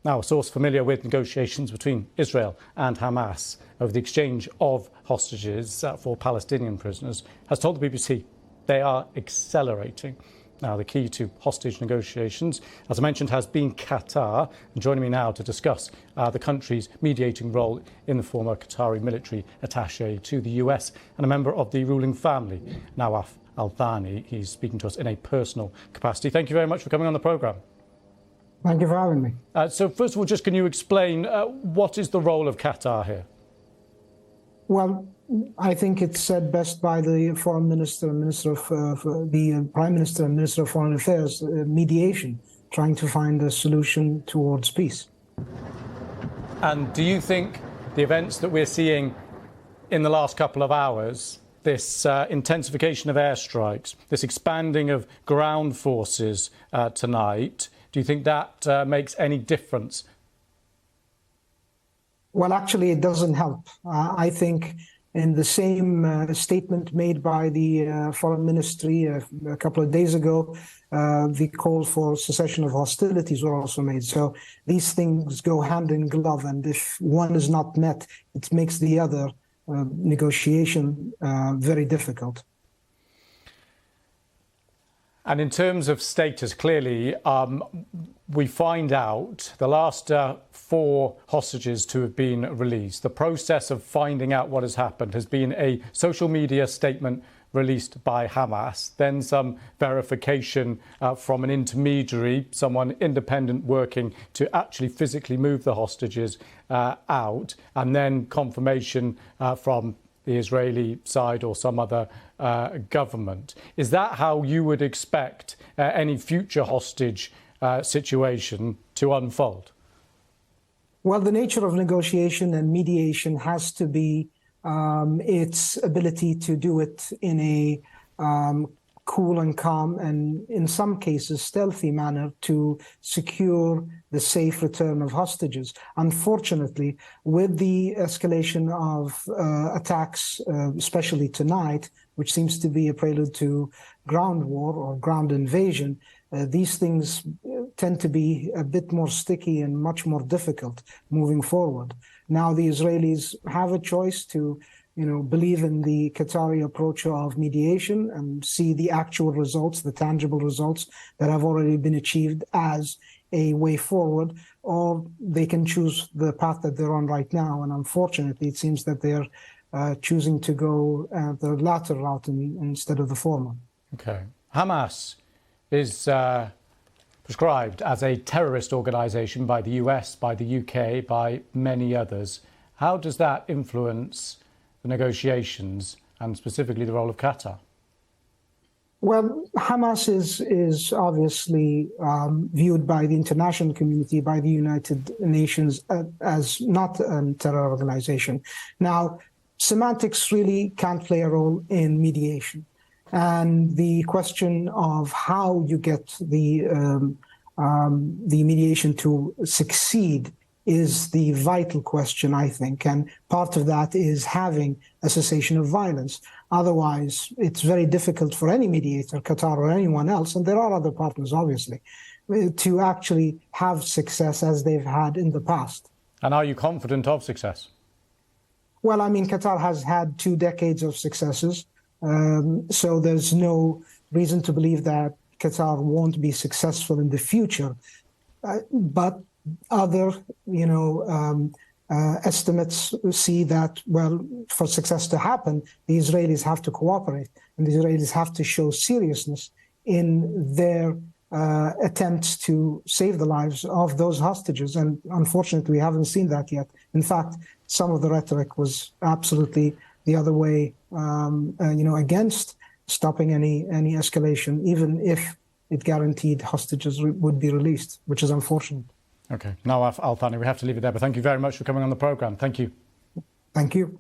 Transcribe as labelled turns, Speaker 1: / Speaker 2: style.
Speaker 1: Now, a source familiar with negotiations between Israel and Hamas over the exchange of hostages for Palestinian prisoners has told the BBC they are accelerating. Now, the key to hostage negotiations, as I mentioned, has been Qatar. And joining me now to discuss the country's mediating role in the former Qatari military attaché to the US and a member of the ruling family, Nawaf Al-Thani. He's speaking to us in a personal capacity. Thank you very much for coming on the programme.
Speaker 2: Thank you for having me.
Speaker 1: So first of all, just can you explain what is the role of Qatar here?
Speaker 2: Well, I think it's said best by the Foreign Minister and Minister of the Prime Minister and Minister of Foreign Affairs, mediation, trying to find a solution towards peace.
Speaker 1: And do you think the events that we're seeing in the last couple of hours, this intensification of airstrikes, this expanding of ground forces tonight, do you think that makes any difference?
Speaker 2: Well, actually, it doesn't help. I think in the same statement made by the Foreign Ministry a couple of days ago, the call for cessation of hostilities were also made. So these things go hand in glove, and if one is not met, it makes the other negotiation very difficult.
Speaker 1: And in terms of status, clearly, we find out the last 4 hostages to have been released. The process of finding out what has happened has been a social media statement released by Hamas, then some verification from an intermediary, someone independent working to actually physically move the hostages out, and then confirmation from the Israeli side or some other government. Is that how you would expect any future hostage situation to unfold?
Speaker 2: Well, the nature of negotiation and mediation has to be its ability to do it in a cool and calm and, in some cases, stealthy manner to secure the safe return of hostages. Unfortunately, with the escalation of attacks, especially tonight, which seems to be a prelude to ground war or ground invasion, these things tend to be a bit more sticky and much more difficult moving forward. Now the Israelis have a choice to believe in the Qatari approach of mediation and see the actual results, the tangible results that have already been achieved as a way forward, or they can choose the path that they're on right now. And unfortunately, it seems that they're choosing to go the latter route instead of the former.
Speaker 1: Okay. Hamas is prescribed as a terrorist organisation by the US, by the UK, by many others. How does that influence the negotiations and specifically the role of Qatar?
Speaker 2: Well, Hamas is obviously viewed by the international community, by the United Nations, as not a terror organization. Now, semantics really can't play a role in mediation. And the question of how you get the mediation to succeed is the vital question, I think. And part of that is having a cessation of violence. Otherwise, it's very difficult for any mediator, Qatar or anyone else, and there are other partners, obviously, to actually have success as they've had in the past.
Speaker 1: And are you confident of success?
Speaker 2: Well, I mean, Qatar has had 2 decades of successes, so there's no reason to believe that Qatar won't be successful in the future. But other, estimates see that, well, for success to happen, the Israelis have to cooperate, and the Israelis have to show seriousness in their attempts to save the lives of those hostages. And unfortunately, we haven't seen that yet. In fact, some of the rhetoric was absolutely the other way, against stopping any escalation, even if it guaranteed hostages would be released, which is unfortunate.
Speaker 1: Okay. Nawaf Al-Thani, we have to leave it there, but thank you very much for coming on the programme. Thank you.
Speaker 2: Thank you.